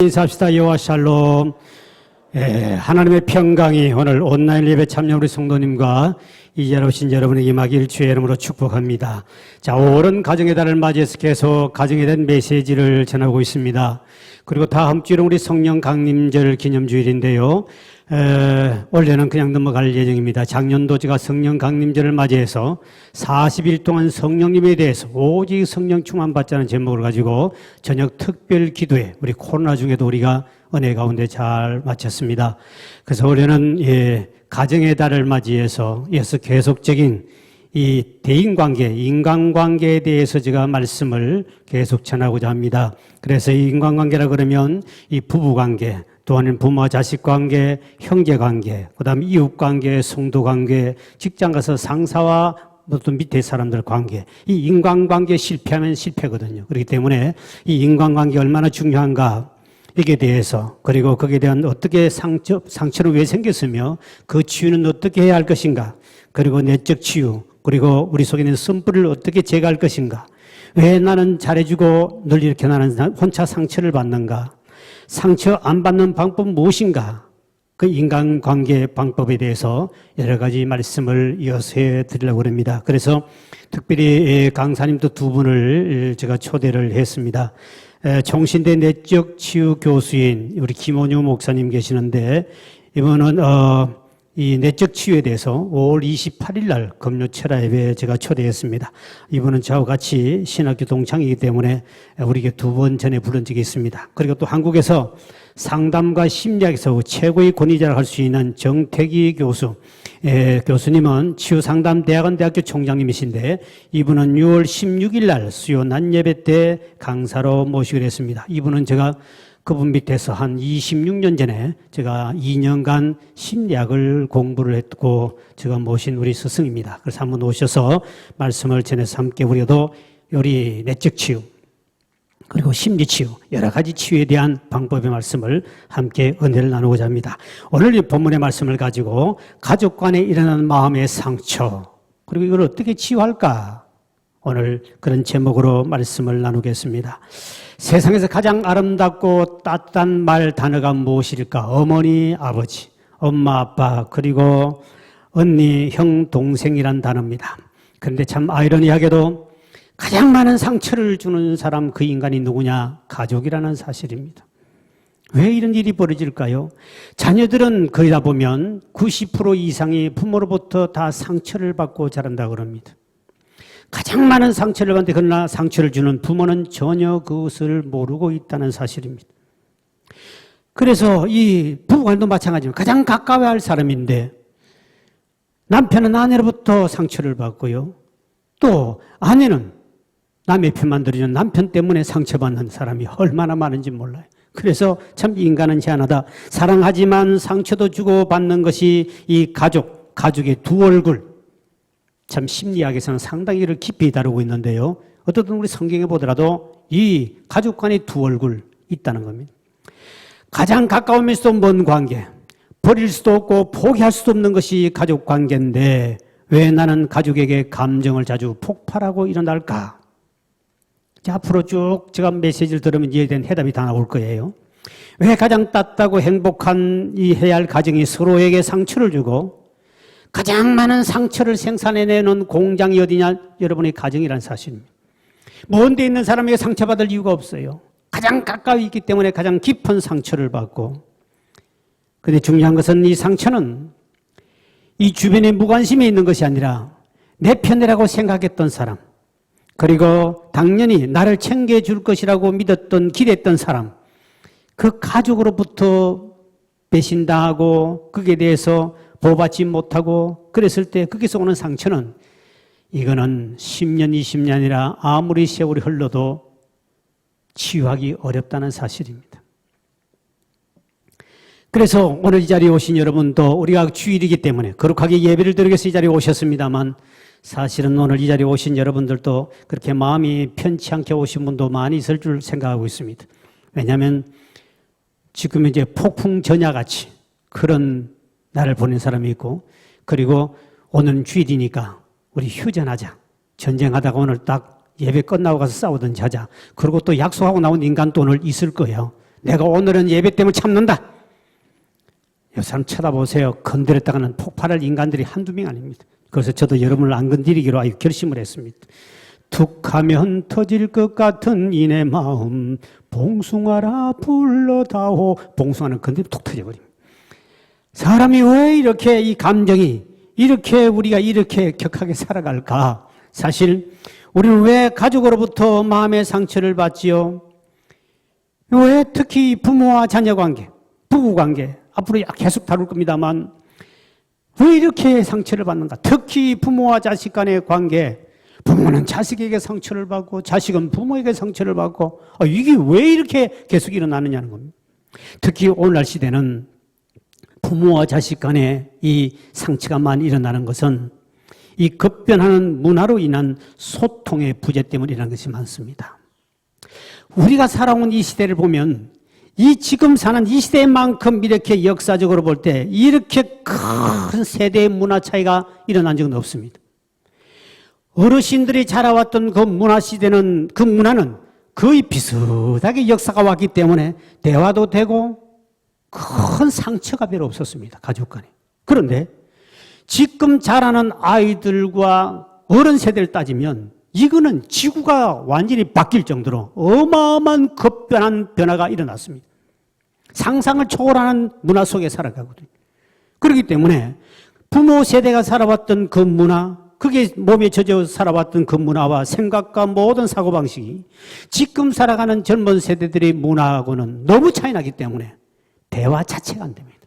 인사합시다. 여호와 샬롬. 하나님의 평강이 오늘 온라인 예배 참여 우리 성도님과 이 자리에 오신 여러분에게 임하길 주의 이름으로 축복합니다. 자, 5월은 가정의 달을 맞이해서 계속 가정에 대한 메시지를 전하고 있습니다. 그리고 다음 주는 우리 성령 강림절 기념주일인데요. 올해는 그냥 넘어갈 예정입니다. 작년도 제가 성령 강림절을 맞이해서 40일 동안 성령님에 대해서 오직 성령 충만 받자는 제목을 가지고 저녁 특별 기도회, 우리 코로나 중에도 우리가 은혜 가운데 잘 마쳤습니다. 그래서 올해는 가정의 달을 맞이해서 이어서 계속적인 이 대인관계, 인간관계에 대해서 제가 말씀을 계속 전하고자 합니다. 그래서 이 인간관계라 그러면 이 부부관계, 또한 부모와 자식 관계, 형제 관계, 그 다음에 이웃 관계, 성도 관계, 직장 가서 상사와 또 밑에 사람들 관계, 이 인간관계 실패하면 실패거든요. 그렇기 때문에 이 인간관계 얼마나 중요한가, 이게 대해서, 그리고 거기에 대한 어떻게 상처는 왜 생겼으며 그 치유는 어떻게 해야 할 것인가, 그리고 내적 치유, 그리고 우리 속에 있는 쓴뿌리를 어떻게 제거할 것인가, 왜 나는 잘해주고 늘 이렇게 나는 혼자 상처를 받는가, 상처 안 받는 방법 무엇인가, 그 인간관계 방법에 대해서 여러 가지 말씀을 이어서 해드리려고 합니다. 그래서 특별히 강사님도 두 분을 제가 초대를 했습니다. 총신대 내적 치유 교수인 우리 김원효 목사님 계시는데, 이분은 이 내적 치유에 대해서 5월 28일 날 금요 철야 예배에 제가 초대했습니다. 이분은 저와 같이 신학교 동창이기 때문에 우리에게 두 번 전에 부른 적이 있습니다. 그리고 또 한국에서 상담과 심리학에서 최고의 권위자를 할 수 있는 정태기 교수, 교수님은 치유상담대학원대학교 총장님이신데, 이분은 6월 16일 날 수요 낮 예배 때 강사로 모시기로 했습니다. 이분은 제가 그분 밑에서 한 26년 전에 제가 2년간 심리학을 공부를 했고 제가 모신 우리 스승입니다. 그래서 한번 오셔서 말씀을 전해서 함께 우리도 우리 내적 치유, 그리고 심리 치유, 여러 가지 치유에 대한 방법의 말씀을 함께 은혜를 나누고자 합니다. 오늘 이 본문의 말씀을 가지고 가족 간에 일어나는 마음의 상처, 그리고 이걸 어떻게 치유할까, 오늘 그런 제목으로 말씀을 나누겠습니다. 세상에서 가장 아름답고 따뜻한 말 단어가 무엇일까? 어머니, 아버지, 엄마, 아빠, 그리고 언니, 형, 동생이란 단어입니다. 그런데 참 아이러니하게도 가장 많은 상처를 주는 사람, 그 인간이 누구냐? 가족이라는 사실입니다. 왜 이런 일이 벌어질까요? 자녀들은 거의 다 보면 90% 이상이 부모로부터 다 상처를 받고 자란다고 합니다. 가장 많은 상처를 받는데, 그러나 상처를 주는 부모는 전혀 그것을 모르고 있다는 사실입니다. 그래서 이 부부간도 마찬가지입니다. 가장 가까워야 할 사람인데 남편은 아내로부터 상처를 받고요, 또 아내는 남의 편만 들어주는 남편 때문에 상처받는 사람이 얼마나 많은지 몰라요. 그래서 참 인간은 희한하다. 사랑하지만 상처도 주고 받는 것이 이 가족의 두 얼굴, 참 심리학에서는 상당히 이를 깊이 다루고 있는데요, 어떻든 우리 성경에 보더라도 이 가족 간의 두 얼굴 있다는 겁니다. 가장 가까우면서도 먼 관계, 버릴 수도 없고 포기할 수도 없는 것이 가족 관계인데 왜 나는 가족에게 감정을 자주 폭발하고 일어날까? 자, 앞으로 쭉 제가 메시지를 들으면 이에 대한 해답이 다 나올 거예요. 왜 가장 따뜻하고 행복한 이 해야 할 가정이 서로에게 상처를 주고 가장 많은 상처를 생산해내는 공장이 어디냐? 여러분의 가정이라는 사실입니다. 먼 데 있는 사람에게 상처받을 이유가 없어요. 가장 가까이 있기 때문에 가장 깊은 상처를 받고, 그런데 중요한 것은 이 상처는 이 주변에 무관심에 있는 것이 아니라 내 편이라고 생각했던 사람, 그리고 당연히 나를 챙겨줄 것이라고 믿었던, 기대했던 사람, 그 가족으로부터 배신당하고 거기에 대해서 보호받지 못하고 그랬을 때 거기서 오는 상처는, 이거는 10년, 20년이 아니라 아무리 세월이 흘러도 치유하기 어렵다는 사실입니다. 그래서 오늘 이 자리에 오신 여러분도, 우리가 주일이기 때문에 거룩하게 예배를 드리기 위해서 이 자리에 오셨습니다만, 사실은 오늘 이 자리에 오신 여러분들도 그렇게 마음이 편치 않게 오신 분도 많이 있을 줄 생각하고 있습니다. 왜냐하면 지금 이제 폭풍 전야같이 그런 나를 보낸 사람이 있고, 그리고 오늘은 주일이니까 우리 휴전하자, 전쟁하다가 오늘 딱 예배 끝나고 가서 싸우든지 하자, 그리고 또 약속하고 나온 인간 또 오늘 있을 거예요. 내가 오늘은 예배 때문에 참는다. 이 사람 쳐다보세요. 건드렸다가는 폭발할 인간들이 한두 명 아닙니다. 그래서 저도 여러분을 안 건드리기로 아주 결심을 했습니다. 툭하면 터질 것 같은 이내 마음 봉숭아라 불러다오. 봉숭아는 건드리면 툭 터져버립니다. 사람이 왜 이렇게 이 감정이 이렇게 우리가 이렇게 격하게 살아갈까? 사실 우리는 왜 가족으로부터 마음의 상처를 받지요? 왜 특히 부모와 자녀 관계, 부부 관계 앞으로 계속 다룰 겁니다만 왜 이렇게 상처를 받는가? 특히 부모와 자식 간의 관계, 부모는 자식에게 상처를 받고 자식은 부모에게 상처를 받고 이게 왜 이렇게 계속 일어나느냐는 겁니다. 특히 오늘날 시대는 부모와 자식 간에 이 상처가 많이 일어나는 것은 이 급변하는 문화로 인한 소통의 부재 때문에 일어나는 것이 많습니다. 우리가 살아온 이 시대를 보면 이 지금 사는 이 시대만큼 이렇게 역사적으로 볼 때 이렇게 큰 세대의 문화 차이가 일어난 적은 없습니다. 어르신들이 자라왔던 그 문화 시대는 그 문화는 거의 비슷하게 역사가 왔기 때문에 대화도 되고 큰 상처가 별로 없었습니다. 가족 간에. 그런데 지금 자라는 아이들과 어른 세대를 따지면 이거는 지구가 완전히 바뀔 정도로 어마어마한 급변한 변화가 일어났습니다. 상상을 초월하는 문화 속에 살아가거든요. 그렇기 때문에 부모 세대가 살아왔던 그 문화, 그게 몸에 젖어 살아왔던 그 문화와 생각과 모든 사고방식이 지금 살아가는 젊은 세대들의 문화하고는 너무 차이 나기 때문에 대화 자체가 안 됩니다.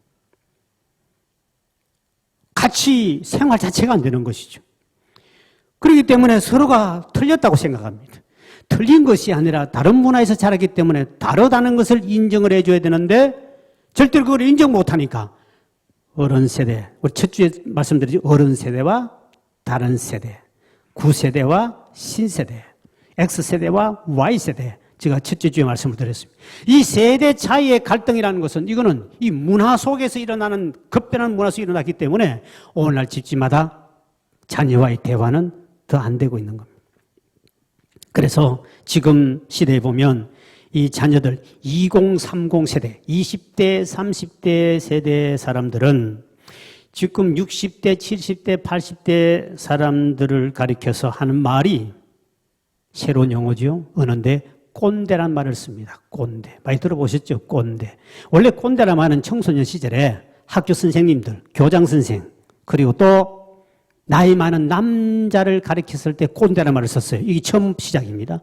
같이 생활 자체가 안 되는 것이죠. 그렇기 때문에 서로가 틀렸다고 생각합니다. 틀린 것이 아니라 다른 문화에서 자랐기 때문에 다르다는 것을 인정을 해줘야 되는데 절대로 그걸 인정 못하니까 어른 세대, 우리 첫 주에 말씀드렸죠. 어른 세대와 다른 세대, 구세대와 신세대, X세대와 Y세대, 제가 첫째 주에 말씀을 드렸습니다. 이 세대 차이의 갈등이라는 것은 이거는 이 문화 속에서 일어나는 급변한 문화 속에서 일어났기 때문에 오늘날 집집마다 자녀와의 대화는 더 안 되고 있는 겁니다. 그래서 지금 시대에 보면 이 자녀들 2030 세대, 20대, 30대 세대 사람들은 지금 60대, 70대, 80대 사람들을 가리켜서 하는 말이 새로운 용어죠. 어는데 꼰대란 말을 씁니다. 꼰대. 많이 들어보셨죠? 꼰대. 원래 꼰대란 말은 청소년 시절에 학교 선생님들, 교장 선생, 그리고 또 나이 많은 남자를 가리켰을 때 꼰대란 말을 썼어요. 이게 처음 시작입니다.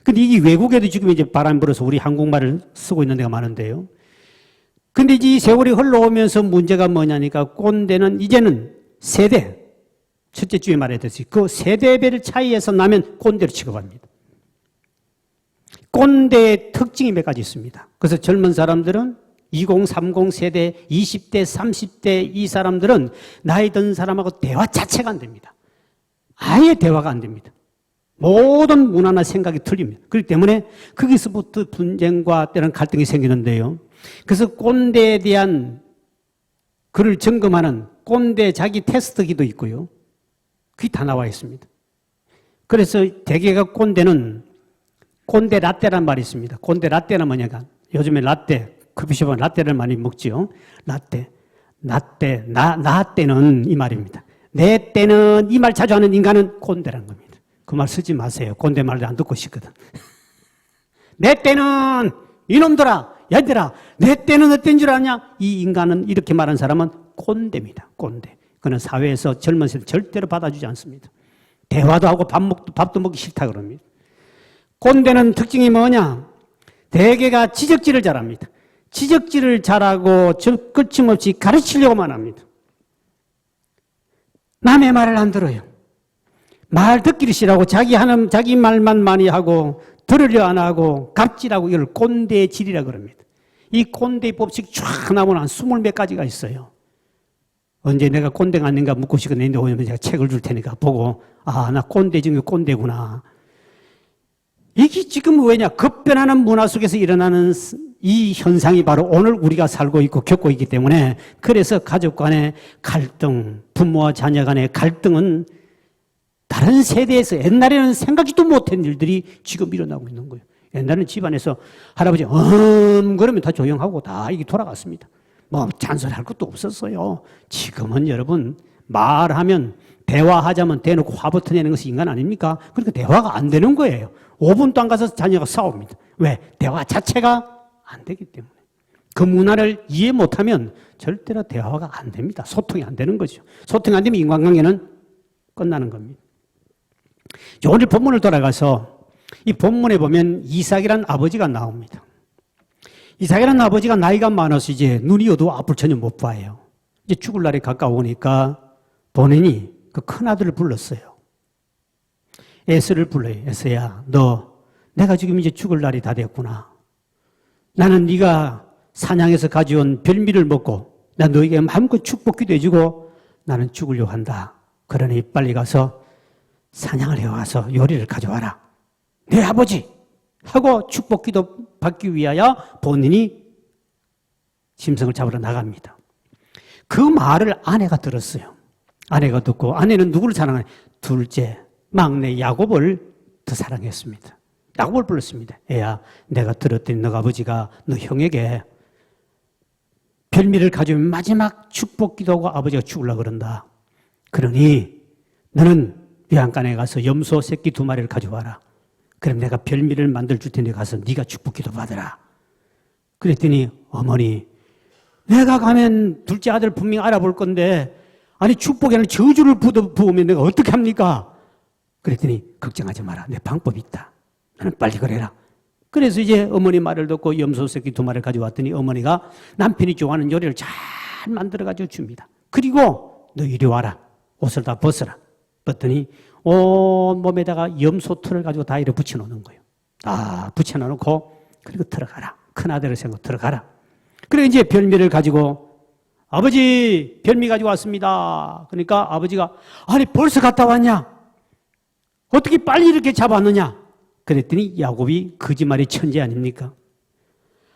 근데 이게 외국에도 지금 이제 바람 불어서 우리 한국말을 쓰고 있는 데가 많은데요. 근데 이제 이 세월이 흘러오면서 문제가 뭐냐니까 꼰대는 이제는 세대, 첫째 주에 말했듯이 그 세대별 차이에서 나면 꼰대로 취급합니다. 꼰대의 특징이 몇 가지 있습니다. 그래서 젊은 사람들은 2030 세대, 20대, 30대 이 사람들은 나이 든 사람하고 대화 자체가 안 됩니다. 아예 대화가 안 됩니다. 모든 문화나 생각이 틀립니다. 그렇기 때문에 거기서부터 분쟁과 때는 갈등이 생기는데요. 그래서 꼰대에 대한 그를 점검하는 꼰대 자기 테스트기도 있고요. 그게 다 나와 있습니다. 그래서 대개가 꼰대는 꼰대 라떼란 말이 있습니다. 꼰대 라떼는 뭐냐가 요즘에 라떼, 커피숍은 라떼를 많이 먹지요. 라떼, 나 때는 이 말입니다. 내 때는 이 말 자주 하는 인간은 꼰대라는 겁니다. 그 말 쓰지 마세요. 꼰대 말을 안 듣고 싶거든. 내 때는 이놈들아, 얘들아, 내 때는 어떤 줄 아냐? 이 인간은 이렇게 말하는 사람은 꼰대입니다. 꼰대. 그는 사회에서 젊은 세대 절대로 받아주지 않습니다. 대화도 하고 밥도 먹기 싫다 그럽니다. 꼰대는 특징이 뭐냐? 대개가 지적질을 잘합니다. 지적질을 잘하고 거침없이 가르치려고만 합니다. 남의 말을 안 들어요. 말 듣기를 싫어하고 자기 말만 많이 하고 들으려 안 하고 갑질하고 이걸 꼰대의 질이라 그럽니다. 이 꼰대의 법칙 쫙 나오면 한 20몇 가지가 있어요. 언제 내가 꼰대가 아닌가 묻고 싶은데 오면 제가 책을 줄 테니까 보고 나 꼰대 중에 꼰대구나. 이게 지금 왜냐? 급변하는 문화 속에서 일어나는 이 현상이 바로 오늘 우리가 살고 있고 겪고 있기 때문에 그래서 가족 간의 갈등, 부모와 자녀 간의 갈등은 다른 세대에서 옛날에는 생각지도 못한 일들이 지금 일어나고 있는 거예요. 옛날에는 집안에서 할아버지 그러면 다 조용하고 다 이게 돌아갔습니다. 뭐 잔소리할 것도 없었어요. 지금은 여러분 말하면 대화하자면 대놓고 화부터 내는 것이 인간 아닙니까? 그러니까 대화가 안 되는 거예요. 5분도 안 가서 자녀가 싸웁니다. 왜? 대화 자체가 안 되기 때문에. 그 문화를 이해 못하면 절대로 대화가 안 됩니다. 소통이 안 되는 거죠. 소통이 안 되면 인간관계는 끝나는 겁니다. 오늘 본문을 돌아가서 이 본문에 보면 이삭이라는 아버지가 나옵니다. 이삭이라는 아버지가 나이가 많아서 이제 눈이 어두워 앞을 전혀 못 봐요. 이제 죽을 날이 가까우니까 본인이 그 큰아들을 불렀어요. 에서를 불러요. 에서야, 너 내가 지금 이제 죽을 날이 다 됐구나. 나는 네가 사냥해서 가져온 별미를 먹고 나 너에게 마음껏 축복기도 해주고 나는 죽으려고 한다. 그러니 빨리 가서 사냥을 해와서 요리를 가져와라. 내 아버지! 하고 축복기도 받기 위하여 본인이 짐승을 잡으러 나갑니다. 그 말을 아내가 들었어요. 아내가 듣고 아내는 누구를 사랑하냐? 둘째, 막내 야곱을 더 사랑했습니다. 야곱을 불렀습니다. 애야, 내가 들었더니 너가 아버지가 너 형에게 별미를 가져오면 마지막 축복기도 하고 아버지가 죽으려고 그런다. 그러니 너는 외양간에 가서 염소 새끼 2마리를 가져와라. 그럼 내가 별미를 만들 줄 테니 가서 네가 축복기도 받으라. 그랬더니 어머니, 내가 가면 둘째 아들 분명히 알아볼 건데 아니 축복에는 저주를 부으면 내가 어떻게 합니까? 그랬더니 걱정하지 마라. 내 방법이 있다. 나는 빨리 그래라. 그래서 이제 어머니 말을 듣고 염소 새끼 2마리를 가져왔더니 어머니가 남편이 좋아하는 요리를 잘 만들어가지고 줍니다. 그리고 너 이리 와라. 옷을 다 벗어라. 벗더니 온 몸에다가 염소 털을 가지고 다 이렇게 붙여놓는 거예요. 다 붙여놓고 그리고 들어가라. 큰아들을 세우고 들어가라. 그래 이제 별미를 가지고 아버지 별미 가지고 왔습니다. 그러니까 아버지가 아니 벌써 갔다 왔냐? 어떻게 빨리 이렇게 잡았느냐? 그랬더니 야곱이 거짓말이 천재 아닙니까?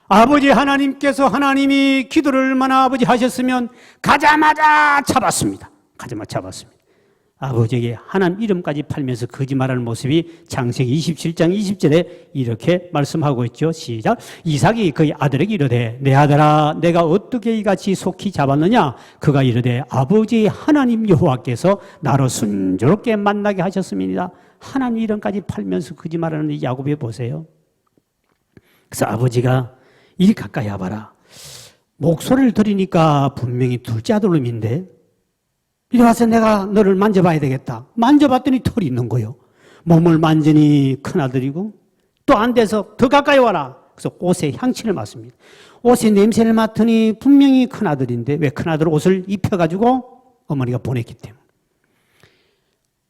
아버지 하나님께서 하나님이 기도를 얼마나 아버지 하셨으면 가자마자 잡았습니다. 가자마자 잡았습니다. 아버지에게 하나님 이름까지 팔면서 거짓말하는 모습이 창세기 27장 20절에 이렇게 말씀하고 있죠. 시작. 이삭이 그의 아들에게 이르되 내 아들아 내가 어떻게 이같이 속히 잡았느냐? 그가 이르되 아버지 하나님 여호와께서 나로 순조롭게 만나게 하셨습니다. 하나님 이름까지 팔면서 거짓말하는 이 야곱에 보세요. 그래서 아버지가 이리 가까이 와봐라. 목소리를 들으니까 분명히 둘째 아들놈인데 이리 와서 내가 너를 만져봐야 되겠다. 만져봤더니 털이 있는 거예요. 몸을 만지니 큰아들이고 또 안 돼서 더 가까이 와라. 그래서 옷에 향취를 맡습니다. 옷에 냄새를 맡으니 분명히 큰아들인데 왜 큰아들 옷을 입혀가지고 어머니가 보냈기 때문에.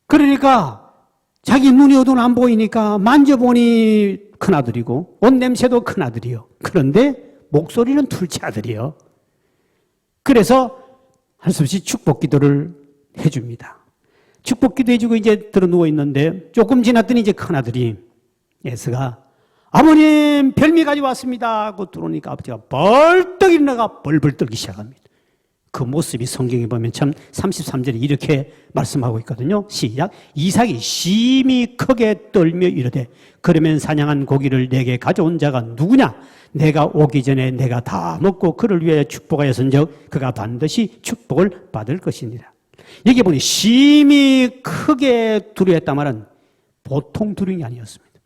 그러니까 자기 눈이 어두운 안 보이니까 만져보니 큰아들이고 옷 냄새도 큰아들이요. 그런데 목소리는 둘째 아들이요. 그래서 할 수 없이 축복 기도를 해줍니다. 축복 기도 해주고 이제 들어 누워 있는데 조금 지났더니 이제 큰아들이 에서가 아버님 별미 가지고 왔습니다 하고 들어오니까 아버지가 벌떡 일어나가 벌벌 떨기 시작합니다. 그 모습이 성경에 보면 참 33절에 이렇게 말씀하고 있거든요. 시작. 이삭이 심히 크게 떨며 이르되 그러면 사냥한 고기를 내게 가져온 자가 누구냐? 내가 오기 전에 내가 다 먹고 그를 위하여 축복하였은즉 그가 반드시 축복을 받을 것이니라. 여기 보니 심히 크게 두려워했단 말은 보통 두려움이 아니었습니다.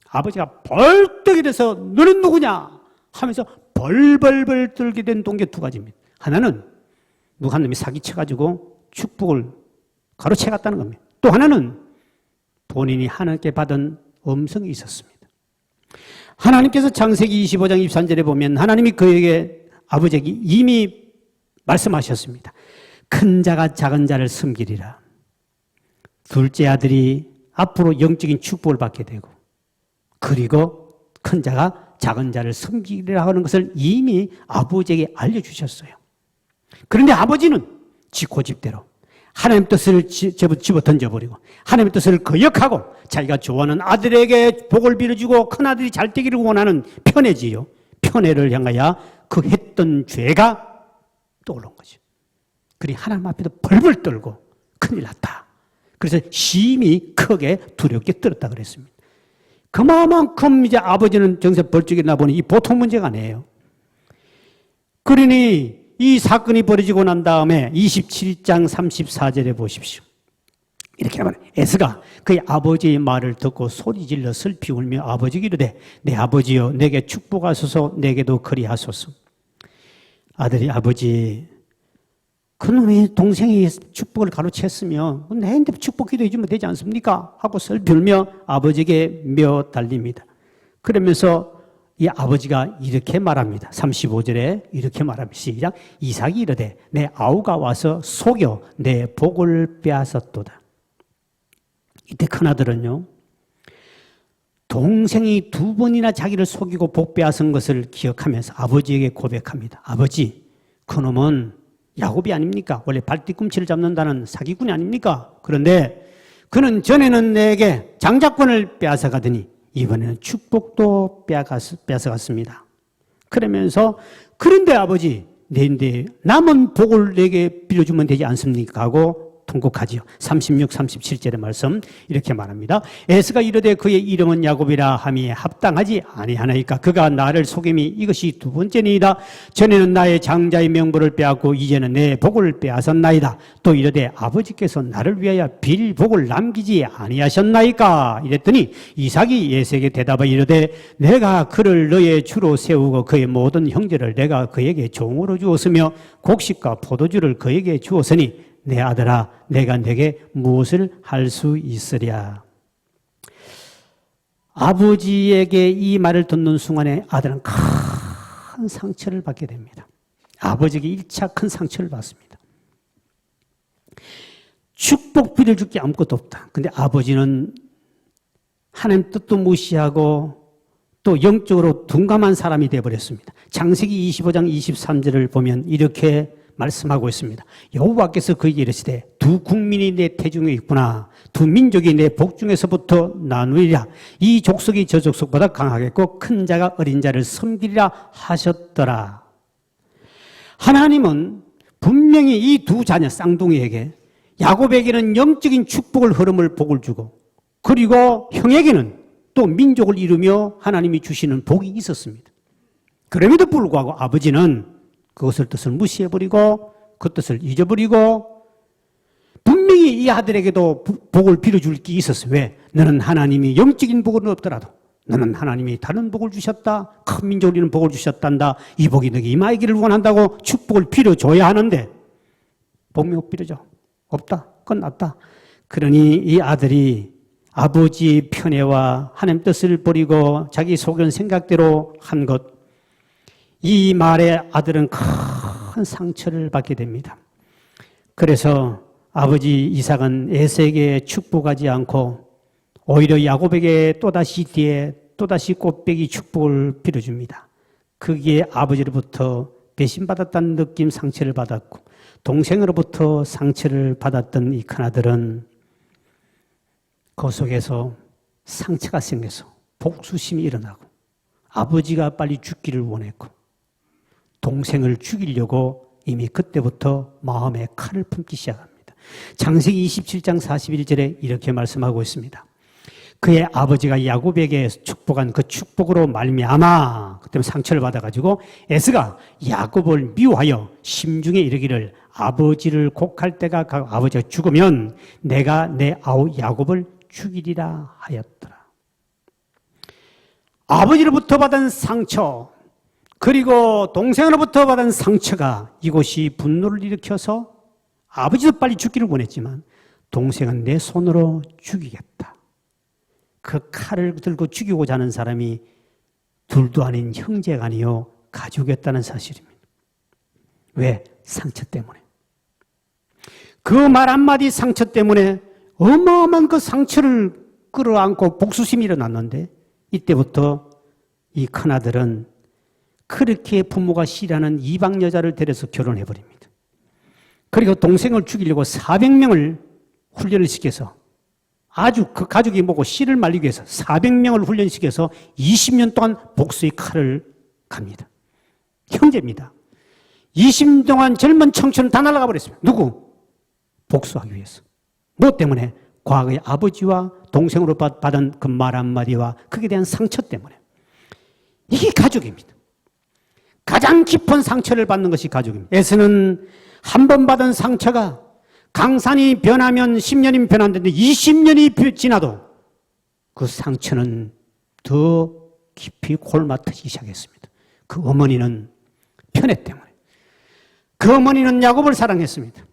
아버지가 벌떡 일어서 너는 누구냐? 하면서 벌벌벌 떨게 된 동기 2가지입니다. 하나는 누가 한 놈이 사기쳐가지고 축복을 가로채갔다는 겁니다. 또 하나는 본인이 하나님께 받은 음성이 있었습니다. 하나님께서 창세기 25장 23절에 보면 하나님이 그에게 아버지에게 이미 말씀하셨습니다. 큰 자가 작은 자를 섬기리라. 둘째 아들이 앞으로 영적인 축복을 받게 되고 그리고 큰 자가 작은 자를 섬기리라 하는 것을 이미 아버지에게 알려주셨어요. 그런데 아버지는 지코집대로 하나님의 뜻을 집어 던져버리고 하나님의 뜻을 거역하고 자기가 좋아하는 아들에게 복을 빌어주고 큰아들이 잘 되기를 원하는 편애지요. 편애를 향하여 그 했던 죄가 떠오른 거죠. 그리 하나님 앞에도 벌벌 떨고 큰일 났다. 그래서 심히 크게 두렵게 떨었다 그랬습니다. 그만큼 이제 아버지는 정세 벌쩍 일어나 보니 이 보통 문제가 아니에요. 그러니 이 사건이 벌어지고 난 다음에 27장 34절에 보십시오. 이렇게 말해요. 에스가 그의 아버지의 말을 듣고 소리질러 슬피 울며 아버지에게 이르되 내 아버지여 내게 축복하소서 내게도 그리하소서. 아들이 아버지 그놈의 동생이 축복을 가로챘으면 내한테 축복 기도해 주면 되지 않습니까? 하고 슬피 울며 아버지에게 며 달립니다. 그러면서 이 아버지가 이렇게 말합니다. 35절에 이렇게 말합니다. 시작. 이삭이 이르되 내 아우가 와서 속여 내 복을 빼앗았도다. 이때 큰아들은요, 동생이 2번이나 자기를 속이고 복 빼앗은 것을 기억하면서 아버지에게 고백합니다. 아버지, 그놈은 야곱이 아닙니까? 원래 발뒤꿈치를 잡는다는 사기꾼이 아닙니까? 그런데 그는 전에는 내게 장자권을 빼앗아가더니 이번에는 축복도 빼앗아갔습니다. 그러면서 그런데 아버지, 내 남은 복을 내게 빌려주면 되지 않습니까? 하고 통곡하지요. 36, 37절의 말씀 이렇게 말합니다. 에스가 이르되 그의 이름은 야곱이라 함이 합당하지 아니하나이까? 그가 나를 속임이 이것이 2번째니이다. 전에는 나의 장자의 명분을 빼앗고 이제는 내 복을 빼앗았나이다. 또 이르되 아버지께서 나를 위하여 빌 복을 남기지 아니하셨나이까? 이랬더니 이삭이 에서에게 대답하여 이르되 내가 그를 너의 주로 세우고 그의 모든 형제를 내가 그에게 종으로 주었으며 곡식과 포도주를 그에게 주었으니 내 아들아 내가 내게 무엇을 할 수 있으랴. 아버지에게 이 말을 듣는 순간에 아들은 큰 상처를 받게 됩니다. 아버지에게 1차 큰 상처를 받습니다. 축복 빌어줄 게 아무것도 없다. 근데 아버지는 하나님 뜻도 무시하고 또 영적으로 둔감한 사람이 되어버렸습니다. 창세기 25장 23절을 보면 이렇게 말씀하고 있습니다. 여호와께서 그에게 이르시되 2 국민이 내 태중에 있구나. 2 민족이 내 복중에서부터 나누리라. 이 족속이 저 족속보다 강하겠고 큰 자가 어린 자를 섬기리라 하셨더라. 하나님은 분명히 이 2 자녀 쌍둥이에게 야곱에게는 영적인 축복을 흐름을 복을 주고 그리고 형에게는 또 민족을 이루며 하나님이 주시는 복이 있었습니다. 그럼에도 불구하고 아버지는 그것을 뜻을 무시해버리고 그 뜻을 잊어버리고 분명히 이 아들에게도 복을 빌어줄 게 있었어요. 왜? 너는 하나님이 영적인 복은 없더라도 너는 하나님이 다른 복을 주셨다. 큰 민족을 이루는 복을 주셨단다. 이 복이 너에게 임하기를 원한다고 축복을 빌어줘야 하는데 복이 못 빌어줘. 없다. 끝났다. 그러니 이 아들이 아버지의 편애와 하나님 뜻을 버리고 자기 속은 생각대로 한 것, 이 말에 아들은 큰 상처를 받게 됩니다. 그래서 아버지 이삭은 에서에게 축복하지 않고 오히려 야곱에게 또다시 뒤에 또다시 꽃배기 축복을 빌어줍니다. 거기에 아버지로부터 배신받았다는 느낌 상처를 받았고 동생으로부터 상처를 받았던 이 큰아들은 그 속에서 상처가 생겨서 복수심이 일어나고 아버지가 빨리 죽기를 원했고 동생을 죽이려고 이미 그때부터 마음에 칼을 품기 시작합니다. 창세기 27장 41절에 이렇게 말씀하고 있습니다. 그의 아버지가 야곱에게 축복한 그 축복으로 말미암아 그때 상처를 받아가지고 에스가 야곱을 미워하여 심중에 이르기를 아버지를 곡할 때가 가고 아버지가 죽으면 내가 내 아우 야곱을 죽이리라 하였더라. 아버지로부터 받은 상처 그리고 동생으로부터 받은 상처가 이곳이 분노를 일으켜서 아버지도 빨리 죽기를 원했지만 동생은 내 손으로 죽이겠다. 그 칼을 들고 죽이고자 하는 사람이 둘도 아닌 형제가 아니요 가족이었다는 사실입니다. 왜? 상처 때문에. 그 말 한마디 상처 때문에 어마어마한 그 상처를 끌어안고 복수심이 일어났는데 이때부터 이 큰아들은 그렇게 부모가 싫어하는 이방 여자를 데려서 결혼해버립니다. 그리고 동생을 죽이려고 400명을 훈련을 시켜서 아주 그 가족이 보고 씨를 말리기 위해서 400명을 훈련시켜서 20년 동안 복수의 칼을 갑니다. 형제입니다. 20년 동안 젊은 청춘은 다 날아가 버렸습니다. 누구? 복수하기 위해서. 뭐 때문에? 과거의 아버지와 동생으로 받은 그 말 한마디와 그에 대한 상처 때문에. 이게 가족입니다. 가장 깊은 상처를 받는 것이 가족입니다. 에서는 한 번 받은 상처가 강산이 변하면 10년이면 변한다는데 20년이 지나도 그 상처는 더 깊이 골마트기 시작했습니다. 그 어머니는 편애 때문에. 그 어머니는 야곱을 사랑했습니다.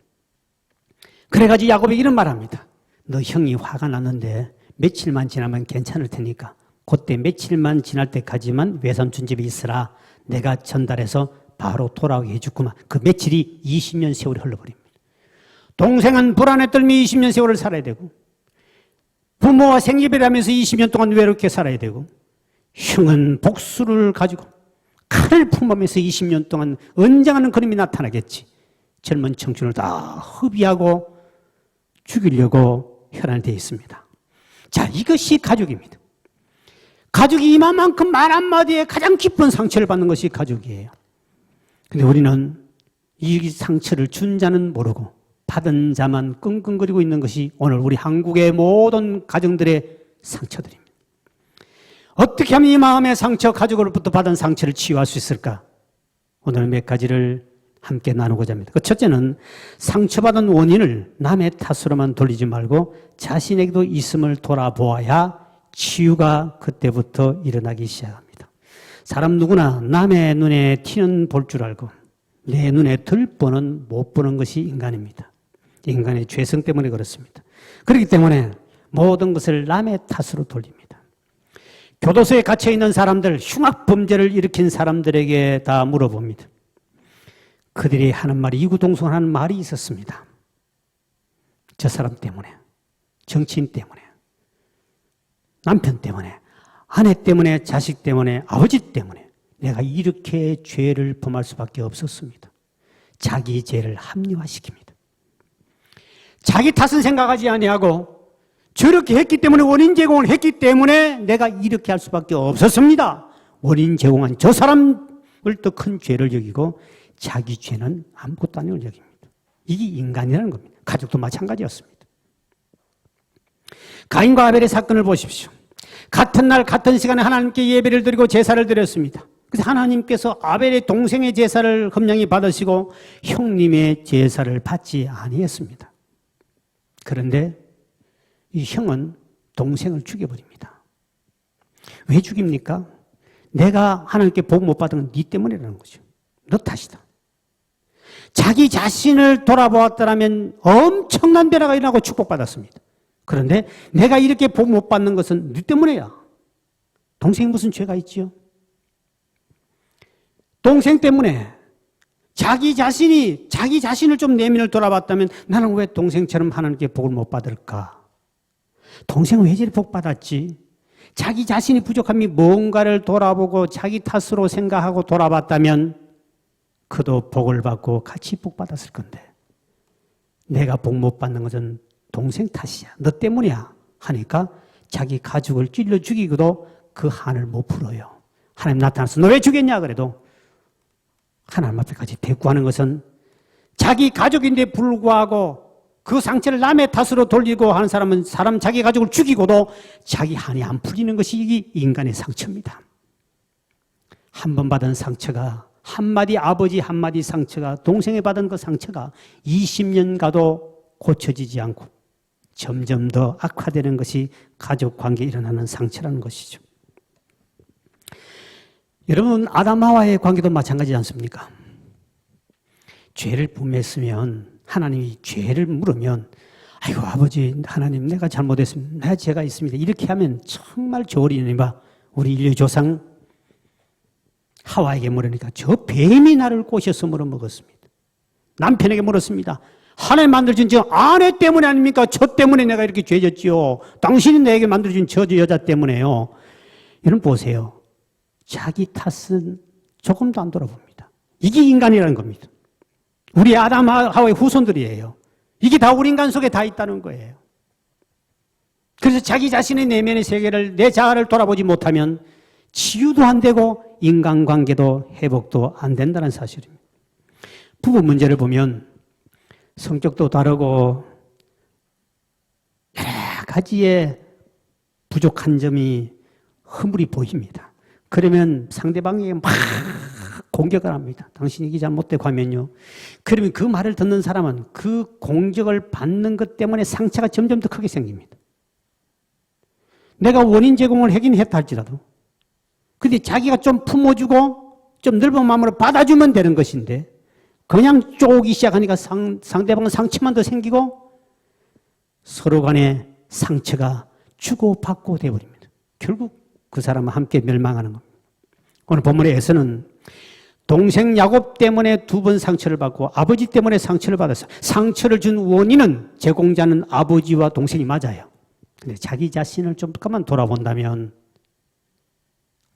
그래가지고 야곱이 이런 말합니다. 너 형이 화가 났는데 며칠만 지나면 괜찮을 테니까 그때 며칠만 지날 때까지만 외삼촌 집에 있으라. 내가 전달해서 바로 돌아오게 해주구만. 그 며칠이 20년 세월이 흘러버립니다. 동생은 불안에 떨며 20년 세월을 살아야 되고 부모와 생이별하면서 20년 동안 외롭게 살아야 되고 형은 복수를 가지고 칼을 품으면서 20년 동안 언젠가는 그림이 나타나겠지. 젊은 청춘을 다 허비하고 죽이려고 혈안되어 있습니다. 자, 이것이 가족입니다. 가족이 이만큼 말 한마디에 가장 깊은 상처를 받는 것이 가족이에요. 근데 우리는 이 상처를 준 자는 모르고 받은 자만 끙끙거리고 있는 것이 오늘 우리 한국의 모든 가정들의 상처들입니다. 어떻게 하면 이 마음의 상처, 가족으로부터 받은 상처를 치유할 수 있을까? 오늘 몇 가지를 함께 나누고자 합니다. 그 첫째는 상처받은 원인을 남의 탓으로만 돌리지 말고 자신에게도 있음을 돌아보아야 치유가 그때부터 일어나기 시작합니다. 사람 누구나 남의 눈에 티는 볼 줄 알고 내 눈에 들보는 못 보는 것이 인간입니다. 인간의 죄성 때문에 그렇습니다. 그렇기 때문에 모든 것을 남의 탓으로 돌립니다. 교도소에 갇혀있는 사람들, 흉악 범죄를 일으킨 사람들에게 다 물어봅니다. 그들이 하는 말이 이구동성하는 말이 있었습니다. 저 사람 때문에, 정치인 때문에, 남편 때문에, 아내 때문에, 자식 때문에, 아버지 때문에 내가 이렇게 죄를 범할 수밖에 없었습니다. 자기 죄를 합리화시킵니다. 자기 탓은 생각하지 아니하고 저렇게 했기 때문에 원인 제공을 했기 때문에 내가 이렇게 할 수밖에 없었습니다. 원인 제공한 저 사람을 더 큰 죄를 여기고 자기 죄는 아무것도 아닌 걸 여깁니다. 이게 인간이라는 겁니다. 가족도 마찬가지였습니다. 가인과 아벨의 사건을 보십시오. 같은 날 같은 시간에 하나님께 예배를 드리고 제사를 드렸습니다. 그래서 하나님께서 아벨의 동생의 제사를 흠량히 받으시고 형님의 제사를 받지 아니했습니다. 그런데 이 형은 동생을 죽여버립니다. 왜 죽입니까? 내가 하나님께 복 못 받은 건 네 때문이라는 거죠. 너 탓이다. 자기 자신을 돌아보았더라면 엄청난 변화가 일어나고 축복받았습니다. 그런데 내가 이렇게 복 못 받는 것은 네 때문이야. 동생이 무슨 죄가 있지요? 동생 때문에 자기 자신을 좀 내면을 돌아봤다면 나는 왜 동생처럼 하나님께 복을 못 받을까? 동생은 왜 저리 복 받았지? 자기 자신이 부족함이 뭔가를 돌아보고 자기 탓으로 생각하고 돌아봤다면 그도 복을 받고 같이 복 받았을 건데 내가 복 못 받는 것은 동생 탓이야. 너 때문이야. 하니까 자기 가족을 찔러 죽이고도 그 한을 못 풀어요. 하나님 나타나서 너 왜 죽였냐 그래도 하나님 앞에까지 대꾸하는 것은 자기 가족인데 불구하고 그 상처를 남의 탓으로 돌리고 하는 사람은 자기 가족을 죽이고도 자기 한이 안 풀리는 것이 이게 인간의 상처입니다. 한 번 받은 상처가 한마디 아버지 한마디 상처가 동생이 받은 그 상처가 20년 가도 고쳐지지 않고 점점 더 악화되는 것이 가족 관계에 일어나는 상처라는 것이죠. 여러분 아담 하와의 관계도 마찬가지지 않습니까? 죄를 범했으면 하나님이 죄를 물으면 아이고 아버지 하나님 내가 잘못했습니다. 내가 죄가 있습니다. 이렇게 하면 정말 좋으리니와 우리 인류 조상 하와에게 물으니까 저 뱀이 나를 꼬셔서 물어먹었습니다. 남편에게 물었습니다. 하나님 만들어준 저 아내 때문에 아닙니까? 저 때문에 내가 이렇게 죄졌지요. 당신이 내게 만들어준 저 여자 때문에요. 여러분 보세요. 자기 탓은 조금도 안 돌아봅니다. 이게 인간이라는 겁니다. 우리 아담 하와의 후손들이에요. 이게 다 우리 인간 속에 다 있다는 거예요. 그래서 자기 자신의 내면의 세계를 내 자아를 돌아보지 못하면 치유도 안 되고 인간관계도 회복도 안 된다는 사실입니다. 부부 문제를 보면 성격도 다르고 여러 가지의 부족한 점이 허물이 보입니다. 그러면 상대방에게 막 공격을 합니다. 당신이 이게 잘못되고 하면요. 그러면 그 말을 듣는 사람은 그 공격을 받는 것 때문에 상처가 점점 더 크게 생깁니다. 내가 원인 제공을 하긴 했다 할지라도. 근데 자기가 좀 품어주고 좀 넓은 마음으로 받아주면 되는 것인데 그냥 쪼기 시작하니까 상대방은 상처만 더 생기고 서로 간에 상처가 주고받고 되어버립니다. 결국 그 사람은 함께 멸망하는 겁니다. 오늘 본문에서는 동생 야곱 때문에 2번 상처를 받고 아버지 때문에 상처를 받았어요. 상처를 준 원인은 제공자는 아버지와 동생이 맞아요. 근데 자기 자신을 좀만 돌아본다면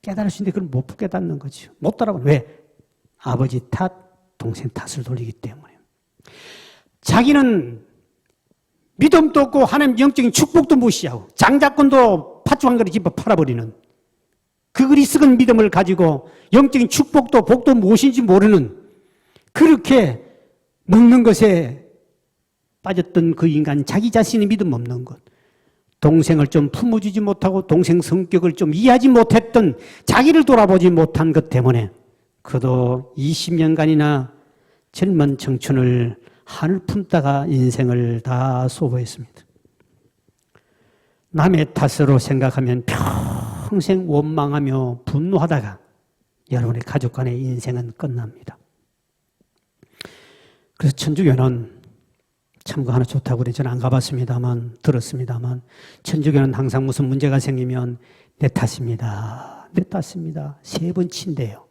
깨달을 수 있는데 그걸 못 깨닫는 거죠. 못 돌아보는. 왜? 아버지 탓, 동생 탓을 돌리기 때문에. 자기는 믿음도 없고 하나님 영적인 축복도 무시하고 장자권도 팥죽 한 그릇 집어 팔아버리는 그 그리스도인 믿음을 가지고 영적인 축복도 복도 무엇인지 모르는 그렇게 먹는 것에 빠졌던 그 인간, 자기 자신이 믿음 없는 것, 동생을 좀 품어주지 못하고 동생 성격을 좀 이해하지 못했던 자기를 돌아보지 못한 것 때문에 그도 20년간이나 젊은 청춘을 한을 품다가 인생을 다 소모했습니다. 남의 탓으로 생각하면 평생 원망하며 분노하다가 여러분의 가족 간의 인생은 끝납니다. 그래서 천주교는 참고 하나 좋다고 그래 저는 안 가봤습니다만 들었습니다만 천주교는 항상 무슨 문제가 생기면 내 탓입니다. 내 탓입니다. 3번 친대요.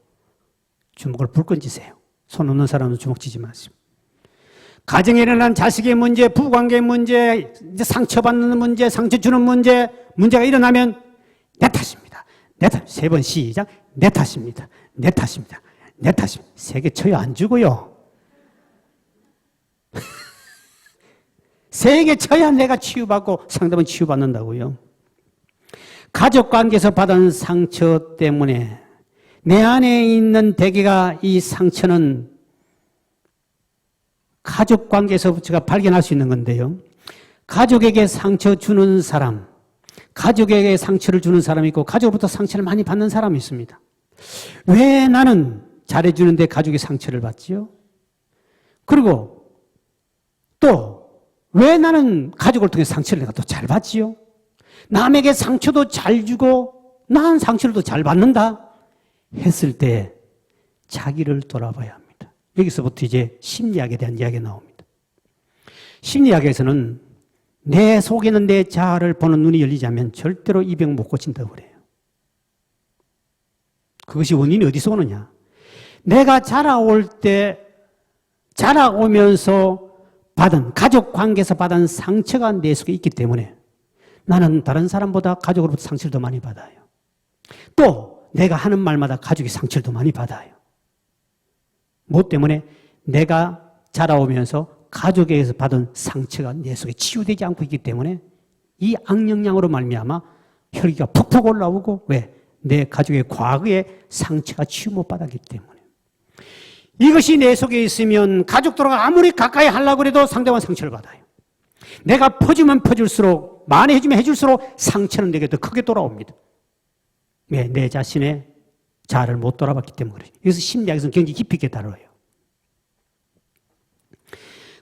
주먹을 불끈 쥐세요. 손 없는 사람은 주먹 쥐지 마시고. 가정에 일어난 자식의 문제, 부부관계 문제, 이제 상처받는 문제, 상처 주는 문제, 문제가 일어나면 내 탓입니다. 내 탓. 3번 시작. 내 탓입니다. 내 탓입니다. 내 탓입니다. 3개 쳐요. 안 주고요. 3개 쳐야 내가 치유받고 상대방은 치유받는다고요. 가족관계에서 받은 상처 때문에 내 안에 있는 대개가 이 상처는 가족관계에서 제가 발견할 수 있는 건데요. 가족에게 상처 주는 사람, 가족에게 상처를 주는 사람이 있고 가족으로부터 상처를 많이 받는 사람이 있습니다. 왜 나는 잘해주는데 가족이 상처를 받지요? 그리고 또 왜 나는 가족을 통해 상처를 내가 또 잘 받지요? 남에게 상처도 잘 주고 난 상처를 또 잘 받는다 했을 때 자기를 돌아봐야 합니다. 여기서부터 이제 심리학에 대한 이야기가 나옵니다. 심리학에서는 내 속에는 내 자아를 보는 눈이 열리자면 절대로 이 병 못 고친다고 그래요. 그것이 원인이 어디서 오느냐? 내가 자라올 때 자라오면서 받은 가족 관계에서 받은 상처가 내 속에 있기 때문에 나는 다른 사람보다 가족으로부터 상처를 더 많이 받아요. 또 내가 하는 말마다 가족이 상처를 더 많이 받아요. 뭐 때문에 내가 자라오면서 가족에게서 받은 상처가 내 속에 치유되지 않고 있기 때문에 이 악영향으로 말미암아 혈기가 푹푹 올라오고 왜? 내 가족의 과거의 상처가 치유 못 받았기 때문에. 이것이 내 속에 있으면 가족들과 아무리 가까이 하려고 해도 상대방 상처를 받아요. 내가 퍼주면 퍼줄수록 많이 해주면 해줄수록 상처는 내게 더 크게 돌아옵니다. 왜? 내 자신의 자아를 못 돌아봤기 때문에 그래요. 여기서 심리학에서는 굉장히 깊이 있게 다뤄요.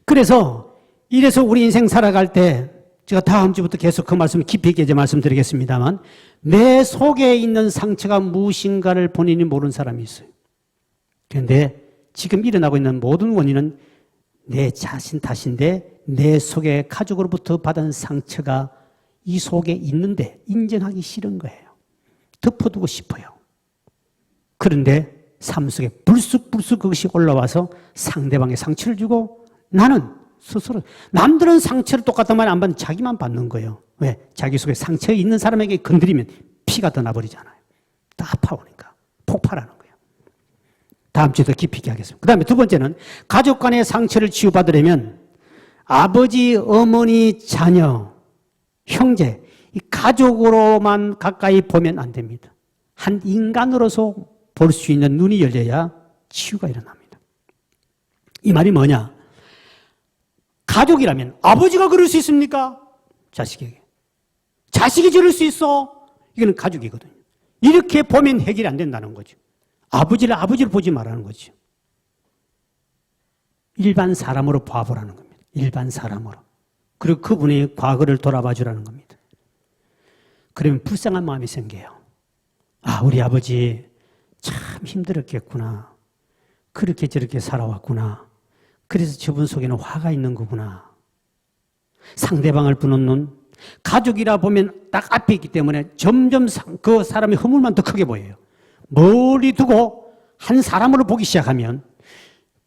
그래서 이래서 우리 인생 살아갈 때 제가 다음 주부터 계속 그 말씀을 깊이 있게 말씀드리겠습니다만 내 속에 있는 상처가 무엇인가를 본인이 모르는 사람이 있어요. 그런데 지금 일어나고 있는 모든 원인은 내 자신 탓인데 내 속에 가족으로부터 받은 상처가 이 속에 있는데 인정하기 싫은 거예요. 덮어두고 싶어요. 그런데 삶 속에 불쑥불쑥 그것이 올라와서 상대방의 상처를 주고 나는 스스로 남들은 상처를 똑같은 말 안 받는 자기만 받는 거예요. 왜? 자기 속에 상처 있는 사람에게 건드리면 피가 더 나버리잖아요. 다 아파오니까 폭발하는 거예요. 다음 주에 더 깊이 있게 하겠습니다. 그 다음에 2번째는 가족 간의 상처를 치유받으려면 아버지, 어머니, 자녀, 형제 이 가족으로만 가까이 보면 안 됩니다. 한 인간으로서 볼 수 있는 눈이 열려야 치유가 일어납니다. 이 말이 뭐냐? 가족이라면 아버지가 그럴 수 있습니까? 자식에게. 자식이 저럴 수 있어? 이거는 가족이거든요. 이렇게 보면 해결이 안 된다는 거죠. 아버지를 보지 말라는 거죠. 일반 사람으로 봐보라는 겁니다. 일반 사람으로. 그리고 그분의 과거를 돌아봐 주라는 겁니다. 그러면 불쌍한 마음이 생겨요. 아, 우리 아버지 참 힘들었겠구나. 그렇게 저렇게 살아왔구나. 그래서 저분 속에는 화가 있는 거구나. 상대방을 보는 눈, 가족이라 보면 딱 앞에 있기 때문에 점점 그 사람의 허물만 더 크게 보여요. 멀리 두고 한 사람으로 보기 시작하면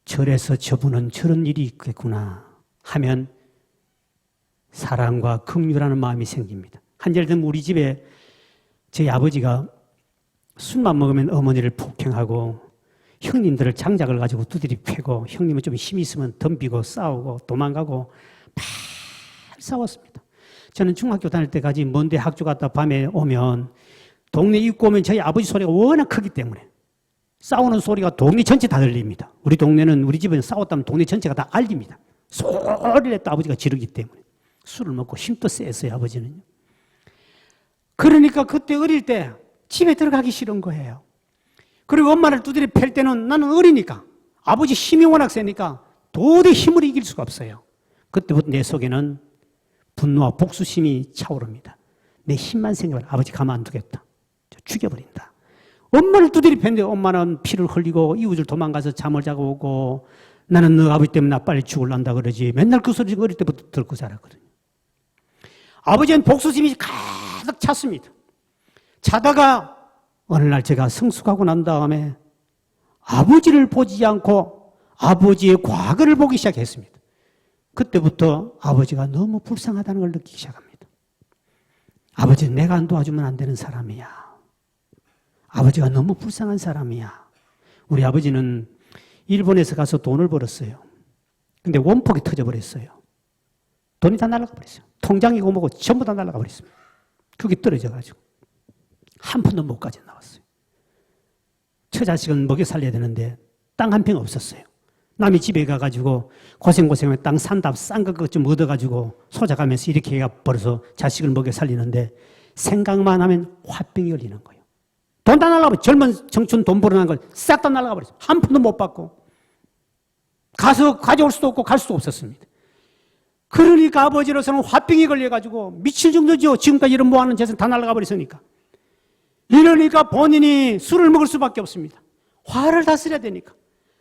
저래서 저분은 저런 일이 있겠구나 하면 사랑과 긍휼하는 마음이 생깁니다. 한절 되면 우리 집에 저희 아버지가 술만 먹으면 어머니를 폭행하고 형님들을 장작을 가지고 두드리 패고 형님은 좀 힘이 있으면 덤비고 싸우고 도망가고 막 싸웠습니다. 저는 중학교 다닐 때까지 먼데 학교 갔다 밤에 오면 동네 입구 오면 저희 아버지 소리가 워낙 크기 때문에 싸우는 소리가 동네 전체 다 들립니다. 우리 동네는 우리 집에는 싸웠다면 동네 전체가 다 알립니다. 소리를 냈다 아버지가 지르기 때문에. 술을 먹고 힘도 셌어요 아버지는요. 그러니까 그때 어릴 때 집에 들어가기 싫은 거예요. 그리고 엄마를 두드려 팰 때는 나는 어리니까 아버지 힘이 워낙 세니까 도저히 힘을 이길 수가 없어요. 그때부터 내 속에는 분노와 복수심이 차오릅니다. 내 힘만 생겨봐라. 아버지 가만 안 두겠다. 죽여버린다. 엄마를 두드려 팼는데 엄마는 피를 흘리고 이웃을 도망가서 잠을 자고 오고 나는 너 아버지 때문에 나 빨리 죽을란다 그러지. 맨날 그 소리 어릴 때부터 듣고 자랐거든요. 아버지는 복수심이 가득 찼습니다. 자다가 어느 날 제가 성숙하고 난 다음에 아버지를 보지 않고 아버지의 과거를 보기 시작했습니다. 그때부터 아버지가 너무 불쌍하다는 걸 느끼기 시작합니다. 아버지는 내가 안 도와주면 안 되는 사람이야. 아버지가 너무 불쌍한 사람이야. 우리 아버지는 일본에서 가서 돈을 벌었어요. 근데 원폭이 터져버렸어요. 돈이 다 날아가 버렸어요. 통장이고 뭐고 전부 다 날아가 버렸습니다. 그게 떨어져가지고 한 푼도 못 가져 나왔어요. 처자식은 먹여 살려야 되는데 땅 한 평 없었어요. 남이 집에 가가지고 고생고생하면 땅 산다 싼 것 좀 얻어가지고 소작하면서 이렇게 해가 벌어서 자식을 먹여 살리는데 생각만 하면 화병이 걸리는 거예요. 돈 다 날아가버려. 젊은 청춘 돈 벌어난 걸 싹 다 날아가 버렸어요. 한 푼도 못 받고 가서 가져올 수도 없고 갈 수도 없었습니다. 그러니까 아버지로서는 화병이 걸려가지고 미칠 정도죠. 지금까지 이런 모아놓은 재산 다 날아가 버렸으니까. 이러니까 본인이 술을 먹을 수밖에 없습니다. 화를 다스려야 되니까.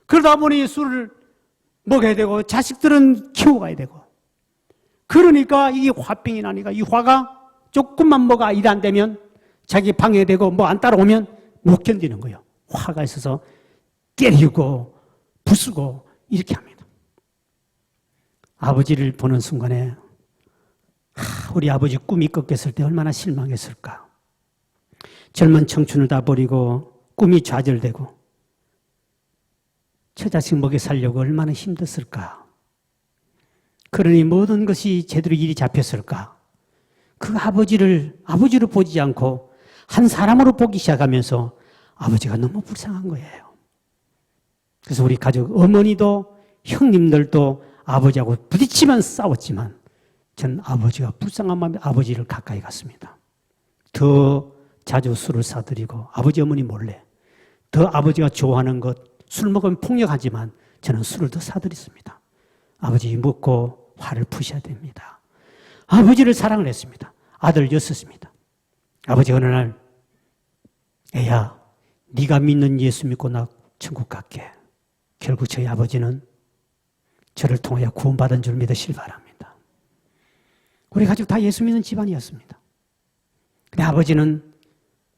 그러다 보니 술을 먹어야 되고 자식들은 키워가야 되고. 그러니까 이게 화병이 나니까 이 화가 조금만 뭐가 일 안 되면 자기 방해되고 뭐 안 따라오면 못 견디는 거예요. 화가 있어서 때리고 부수고 이렇게 합니다. 아버지를 보는 순간에 우리 아버지 꿈이 꺾였을 때 얼마나 실망했을까. 젊은 청춘을 다 버리고 꿈이 좌절되고 처자식 먹여 살려고 얼마나 힘들었을까. 그러니 모든 것이 제대로 일이 잡혔을까. 그 아버지를 보지 않고 한 사람으로 보기 시작하면서 아버지가 너무 불쌍한 거예요. 그래서 우리 가족 어머니도 형님들도 아버지하고 부딪히면 싸웠지만 전 아버지가 불쌍한 마음에 아버지를 가까이 갔습니다. 더 자주 술을 사드리고 아버지 어머니 몰래 더 아버지가 좋아하는 것 술 먹으면 폭력하지만 저는 술을 더 사드렸습니다. 아버지 먹고 화를 푸셔야 됩니다. 아버지를 사랑을 했습니다. 아들 6입니다. 아버지 어느 날 애야 네가 믿는 예수 믿고 나 천국 갈게. 결국 저희 아버지는 저를 통하여 구원받은 줄 믿으시길 바랍니다. 우리 가족 다 예수 믿는 집안이었습니다. 근데 아버지는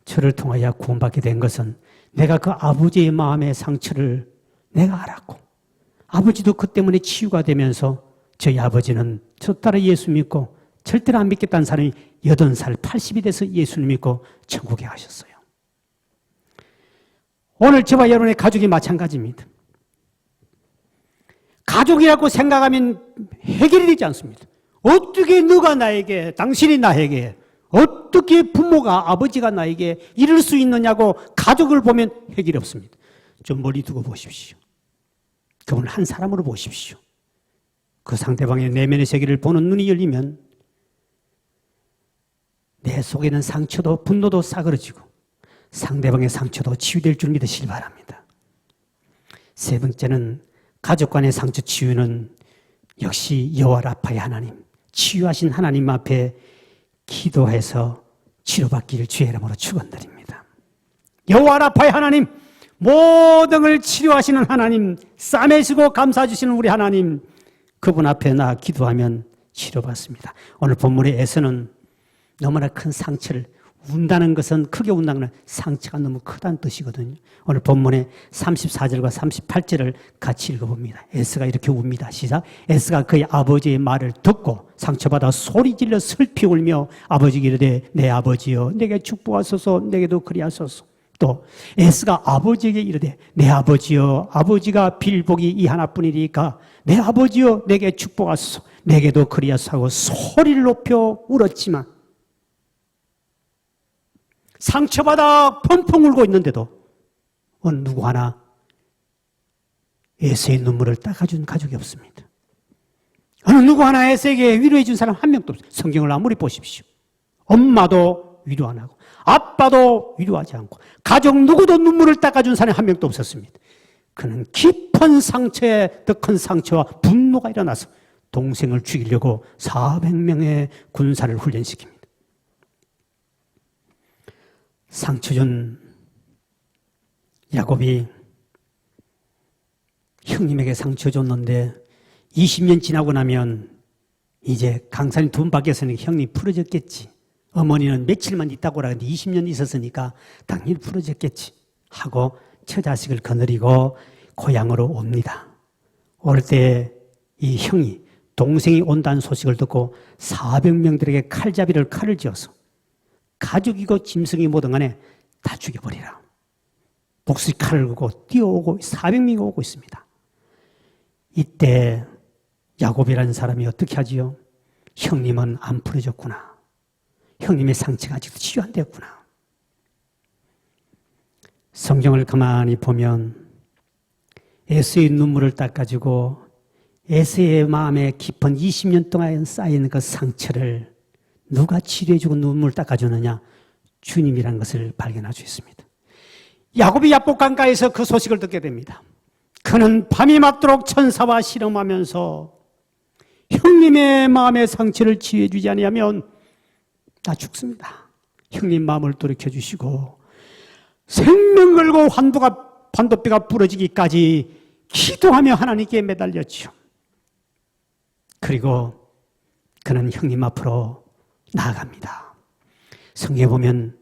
저를 통하여 구원받게 된 것은 내가 그 아버지의 마음의 상처를 내가 알았고 아버지도 그 때문에 치유가 되면서 저희 아버지는 저 따라 예수 믿고 절대로 안 믿겠다는 사람이 80살, 80이 돼서 예수를 믿고 천국에 가셨어요. 오늘 저와 여러분의 가족이 마찬가지입니다. 가족이라고 생각하면 해결이 되지 않습니다. 어떻게 너가 나에게, 당신이 나에게, 어떻게 부모가, 아버지가 나에게 이럴 수 있느냐고 가족을 보면 해결이 없습니다. 좀 멀리 두고 보십시오. 그분을 한 사람으로 보십시오. 그 상대방의 내면의 세계를 보는 눈이 열리면 내 속에 있는 상처도 분노도 싸그러지고 상대방의 상처도 치유될 줄 믿으시기 바랍니다. 세 번째는 가족 간의 상처 치유는 역시 여호와 라파의 하나님, 치유하신 하나님 앞에 기도해서 치료받기를 주의 이름으로 축원드립니다. 여호와 라파의 하나님, 모든 걸 치료하시는 하나님, 싸매시고 감싸 주시는 우리 하나님, 그분 앞에 나 기도하면 치료받습니다. 오늘 본문의 에서는 너무나 큰 상처를, 운다는 것은 크게 운다는 건 상처가 너무 크다는 뜻이거든요. 오늘 본문의 34절과 38절을 같이 읽어봅니다. 에스가 이렇게 웁니다. 시작. 에스가 그의 아버지의 말을 듣고 상처받아 소리질러 슬피 울며 아버지에게 이르되 내 아버지여 내게 축복하소서, 내게도 그리하소서. 또 에스가 아버지에게 이르되 내 아버지여 아버지가 빌 복이 이 하나뿐이니까 내 아버지여 내게 축복하소서, 내게도 그리하소서 하고 소리를 높여 울었지만 상처받아 펑펑 울고 있는데도 어느 누구 하나 에서의 눈물을 닦아준 가족이 없습니다. 어느 누구 하나 에서에게 위로해 준 사람 한 명도 없어요. 성경을 아무리 보십시오. 엄마도 위로 안 하고 아빠도 위로하지 않고 가족 누구도 눈물을 닦아준 사람이 한 명도 없었습니다. 그는 깊은 상처에 더 큰 상처와 분노가 일어나서 동생을 죽이려고 400명의 군사를 훈련시킵니다. 상처 준 야곱이 형님에게 상처 줬는데 20년 지나고 나면 이제 강산이 돈 바뀌었으니까 형님 풀어졌겠지. 어머니는 며칠만 있다고 그러는데 20년 있었으니까 당연히 풀어졌겠지 하고 처자식을 거느리고 고향으로 옵니다. 올 때 이 형이 동생이 온다는 소식을 듣고 400명들에게 칼을 쥐어서 가죽이고 짐승이 뭐든 간에 다 죽여버리라. 목소리 칼을 긁고 뛰어오고 400명이 오고 있습니다. 이때 야곱이라는 사람이 어떻게 하지요? 형님은 안 풀어졌구나. 형님의 상처가 아직도 치유 안 됐구나. 성경을 가만히 보면 에서의 눈물을 닦아주고 에서의 마음에 깊은 20년 동안 쌓인 그 상처를 누가 치료해주고 눈물을 닦아주느냐? 주님이라는 것을 발견할 수 있습니다. 야곱이 야복 강가에서 그 소식을 듣게 됩니다. 그는 밤이 맞도록 천사와 씨름하면서 형님의 마음의 상처를 치유해주지 아니하면 나 죽습니다. 형님 마음을 돌이켜주시고 생명 걸고 환도뼈가 부러지기까지 기도하며 하나님께 매달렸죠. 그리고 그는 형님 앞으로 나아갑니다. 성경에 보면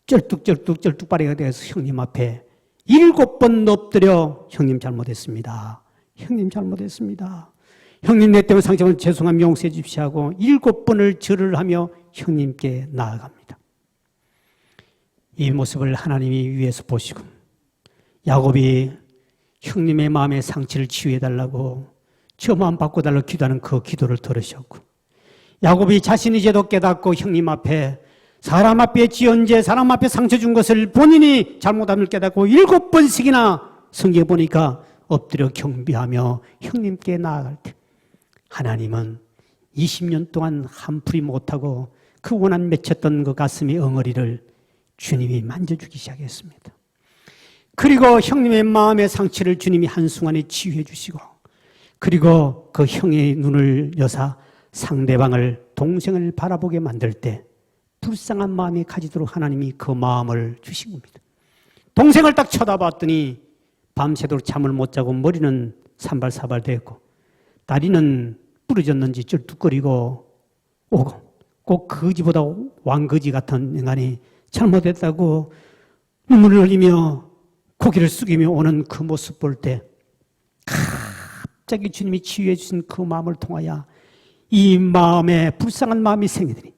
쩔뚝빠리가 돼서 형님 앞에 7번 엎드려 형님 잘못했습니다. 형님 잘못했습니다. 형님 내 때문에 상처받은 죄송함 용서해 주십시오 하고 7번을 절을 하며 형님께 나아갑니다. 이 모습을 하나님이 위에서 보시고 야곱이 형님의 마음의 상처를 치유해달라고 저 마음 바꿔달라고 기도하는 그 기도를 들으셨고 야곱이 자신이 죄도 깨닫고 형님 앞에 사람 앞에 지은 죄, 사람 앞에 상처 준 것을 본인이 잘못함을 깨닫고 7번씩이나 성경에 보니까 엎드려 경배하며 형님께 나아갈 때 하나님은 20년 동안 한풀이 못하고 그 원한 맺혔던 그 가슴의 엉어리를 주님이 만져주기 시작했습니다. 그리고 형님의 마음의 상처를 주님이 한순간에 치유해 주시고 그리고 그 형의 눈을 여사 상대방을 동생을 바라보게 만들 때 불쌍한 마음이 가지도록 하나님이 그 마음을 주신 겁니다. 동생을 딱 쳐다봤더니 밤새도록 잠을 못 자고 머리는 산발사발 됐고 다리는 부러졌는지 쩔뚝거리고 오고 꼭 거지보다 왕거지 같은 인간이 잘못했다고 눈물을 흘리며 고개를 숙이며 오는 그 모습 볼 때 갑자기 주님이 치유해 주신 그 마음을 통하여 이 마음에 불쌍한 마음이 생기더니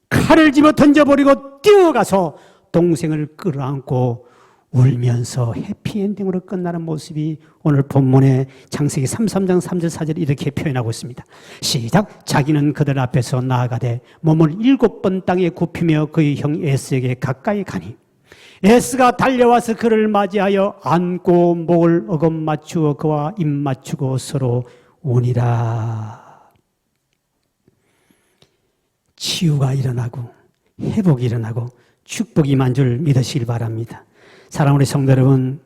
칼을 집어 던져버리고 뛰어가서 동생을 끌어안고 울면서 해피엔딩으로 끝나는 모습이 오늘 본문의 창세기 33장 3절 4절 이렇게 표현하고 있습니다. 시작. 자기는 그들 앞에서 나아가되 몸을 7번 땅에 굽히며 그의 형 에스에게 가까이 가니 에스가 달려와서 그를 맞이하여 안고 목을 어금 맞추어 그와 입 맞추고 서로 우니라. 치유가 일어나고 회복이 일어나고 축복이 임한 줄 믿으시길 바랍니다. 사랑하는 우리 성도 여러분,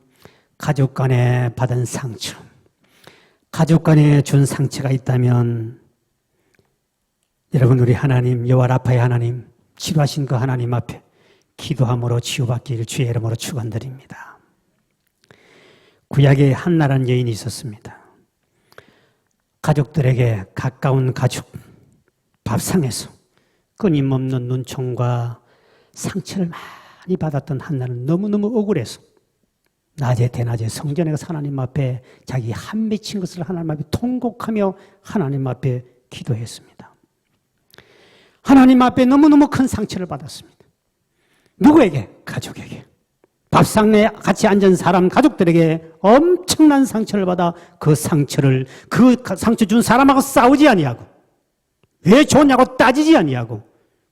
가족 간에 받은 상처, 가족 간에 준 상처가 있다면 여러분, 우리 하나님, 여호와 라파의 하나님, 치료하신 그 하나님 앞에 기도함으로 치유받기를 주의 이름으로 축원드립니다. 구약에 한나라는 여인이 있었습니다. 가족들에게 가까운 가족, 밥상에서 끊임없는 눈총과 상처를 많이 받았던 한나는 너무너무 억울해서 낮에 대낮에 성전에 가서 하나님 앞에 자기 한 맺힌 것을 하나님 앞에 통곡하며 하나님 앞에 기도했습니다. 하나님 앞에 너무너무 큰 상처를 받았습니다. 누구에게? 가족에게. 밥상 내에 같이 앉은 사람 가족들에게 엄청난 상처를 받아 그 상처 준 사람하고 싸우지 아니하고 왜 좋냐고 따지지 아니하고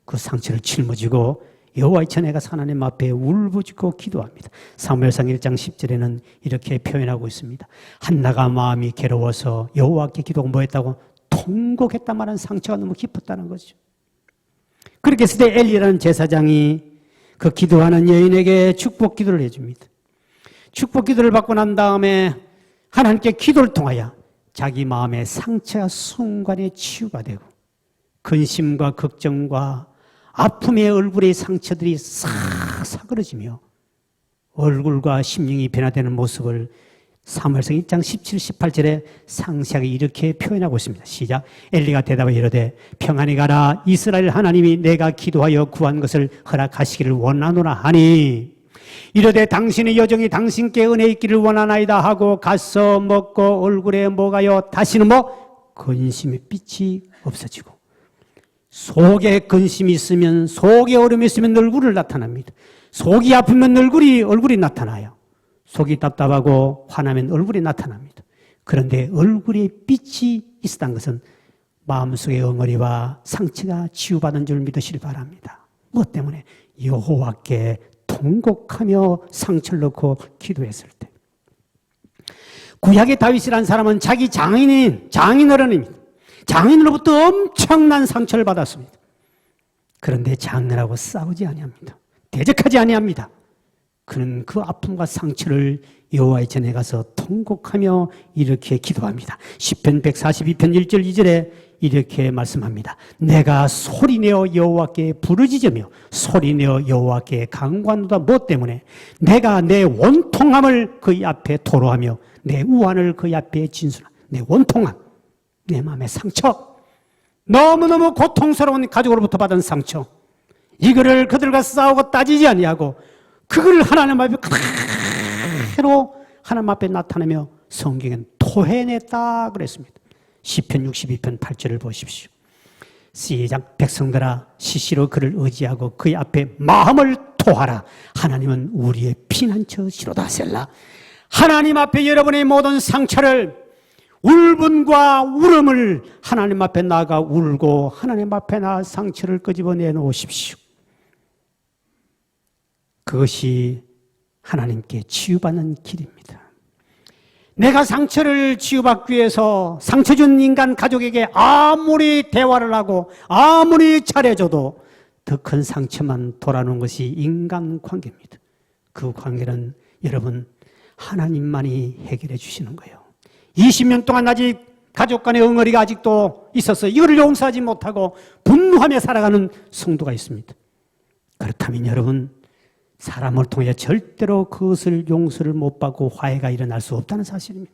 그 상처를 짊어지고 여호와의 전에 가서 하나님 앞에 울부짖고 기도합니다. 사무엘상 1장 10절에는 이렇게 표현하고 있습니다. 한나가 마음이 괴로워서 여호와께 기도하고 뭐 했다고? 통곡했단 말은 상처가 너무 깊었다는 거죠. 그렇게 했을 때 엘리라는 제사장이 그 기도하는 여인에게 축복 기도를 해줍니다. 축복 기도를 받고 난 다음에 하나님께 기도를 통하여 자기 마음의 상처가 순간에 치유가 되고 근심과 걱정과 아픔의 얼굴의 상처들이 싹 사그러지며 얼굴과 심령이 변화되는 모습을 사무엘상 1장 17, 18절에 상세하게 이렇게 표현하고 있습니다. 시작. 엘리가 대답하여 이르되 평안히 가라. 이스라엘 하나님이 내가 기도하여 구한 것을 허락하시기를 원하노라 하니 이르되 당신의 여정이 당신께 은혜 있기를 원하나이다 하고 가서 먹고 얼굴에 뭐가요? 다시는 근심의 빛이 없어지고 속에 근심이 있으면 속에 얼음이 있으면 얼굴을 나타납니다. 속이 아프면 얼굴이 나타나요. 속이 답답하고 화나면 얼굴이 나타납니다. 그런데 얼굴에 빛이 있었다는 것은 마음속의 엉어리와 상처가 치유받은 줄 믿으시길 바랍니다. 무엇 때문에? 여호와께 통곡하며 상처를 넣고 기도했을 때. 구약의 다윗이라는 사람은 자기 장인어른입니다. 장인으로부터 엄청난 상처를 받았습니다. 그런데 장인하고 싸우지 아니합니다. 대적하지 아니합니다. 그는 그 아픔과 상처를 여호와의 전에 가서 통곡하며 이렇게 기도합니다. 시편 142편 1절 2절에 이렇게 말씀합니다. 내가 소리내어 여호와께 부르짖으며 소리내어 여호와께 간구하노다. 무엇 때문에? 내가 내 원통함을 그의 앞에 토로하며 내 우환을 그의 앞에 진술하며 내 원통함, 내 마음의 상처, 너무너무 고통스러운 가족으로부터 받은 상처, 이거를 그들과 싸우고 따지지 아니하고 그걸 하나님 앞에 그대로 하나님 앞에 나타내며 성경엔 토해냈다 그랬습니다. 시편 62편 8절을 보십시오. 시작. 백성들아 시시로 그를 의지하고 그의 앞에 마음을 토하라. 하나님은 우리의 피난처시로다. 셀라. 하나님 앞에 여러분의 모든 상처를, 울분과 울음을 하나님 앞에 나가 울고 하나님 앞에 나 상처를 끄집어내 놓으십시오. 그것이 하나님께 치유받는 길입니다. 내가 상처를 치유받기 위해서 상처 준 인간 가족에게 아무리 대화를 하고 아무리 잘해줘도 더 큰 상처만 돌아오는 것이 인간관계입니다. 그 관계는 여러분 하나님만이 해결해 주시는 거예요. 20년 동안 아직 가족 간의 엉어리가 아직도 있어서 이거를 용서하지 못하고 분노하며 살아가는 성도가 있습니다. 그렇다면 여러분, 사람을 통해 절대로 그것을 용서를 못 받고 화해가 일어날 수 없다는 사실입니다.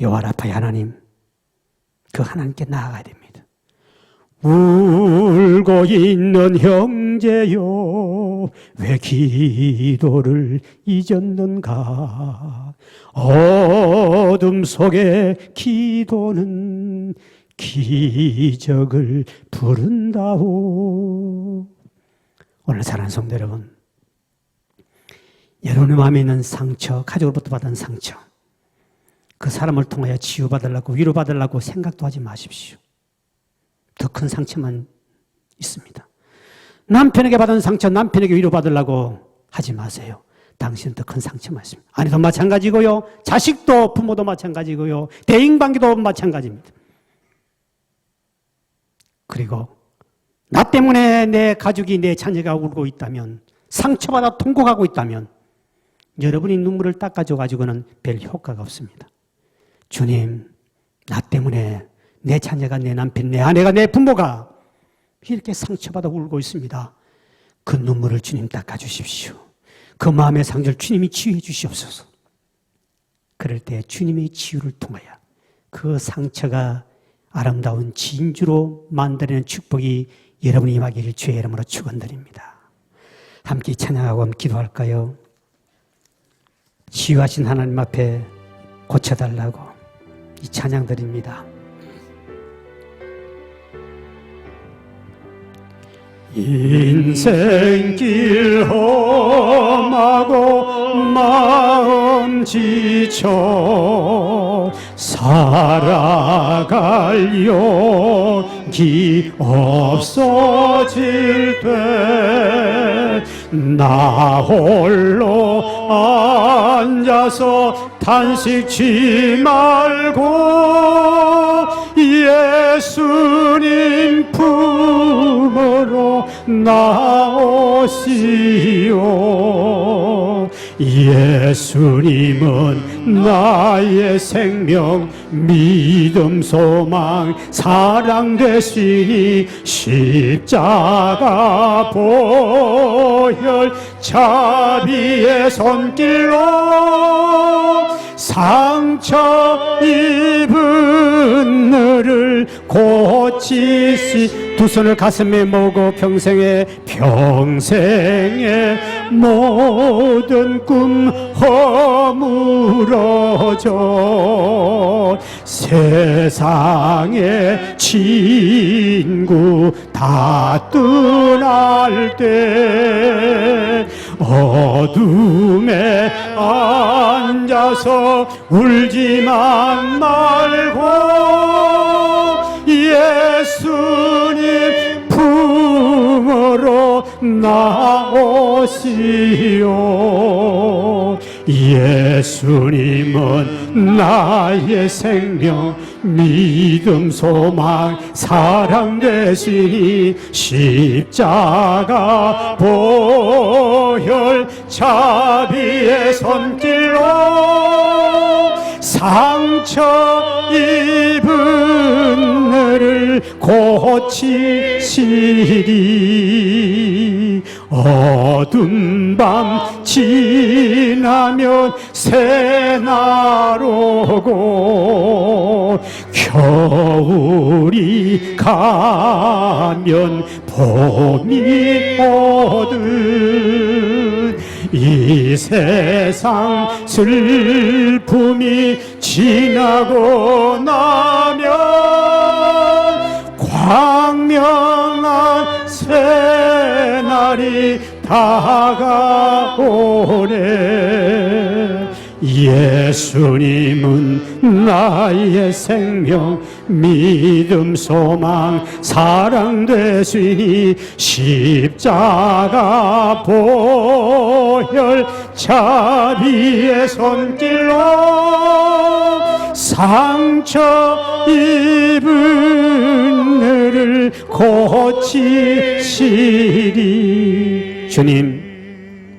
여호와 라파의 하나님, 그 하나님께 나아가야 됩니다. 울고 있는 형제여 왜 기도를 잊었는가. 어둠 속에 기도는 기적을 부른다오. 오늘 사랑하는 성도 여러분, 여러분의 마음에 있는 상처, 가족으로부터 받은 상처, 그 사람을 통하여 치유받으려고 위로받으려고 생각도 하지 마십시오. 더 큰 상처만 있습니다. 남편에게 받은 상처, 남편에게 위로받으려고 하지 마세요. 당신은 더 큰 상처만 있습니다. 아내도 마찬가지고요, 자식도 부모도 마찬가지고요, 대인관계도 마찬가지입니다. 그리고 나 때문에 내 가족이, 내 자녀가 울고 있다면, 상처받아 통곡하고 있다면 여러분이 눈물을 닦아줘가지고는 별 효과가 없습니다. 주님, 나 때문에 내 자녀가, 내 남편, 내 아내가, 내 부모가 이렇게 상처받아 울고 있습니다. 그 눈물을 주님 닦아주십시오. 그 마음의 상처를 주님이 치유해 주시옵소서. 그럴 때 주님의 치유를 통하여 그 상처가 아름다운 진주로 만들어내는 축복이 여러분이 임하기를 주의 이름으로 축원드립니다. 함께 찬양하고 기도할까요? 치유하신 하나님 앞에 고쳐달라고 이 찬양 드립니다. 인생길 험하고 마음 지쳐 살아갈 용기 없어질 때 나 홀로 앉아서 탄식치 말고 예수님 품으로 나오시오. 예수님은 나의 생명, 믿음, 소망, 사랑 되시니 십자가 보혈 자비의 손길로 상처 입은 너를 고치시. 두 손을 가슴에 모으고 평생의 모든 꿈 허물어져 세상의 친구 다 떠날 때 어둠에 앉아서 울지만 말고 예수님 품으로 나오시오. 예수님은 나의 생명, 믿음, 소망, 사랑 되시니 십자가 보혈 자비의 손길로 상처 입은 너를 고치시리. 어두운 밤 지나면 새날 오고 겨울이 가면 봄이 오듯 이 세상 슬픔이 지나고 나면 광명한 새날이 다가오네. 예수님은 나의 생명, 믿음, 소망, 사랑 되시니 십자가 보혈 자비의 손길로 상처 입은 너를 고치시리. 주님,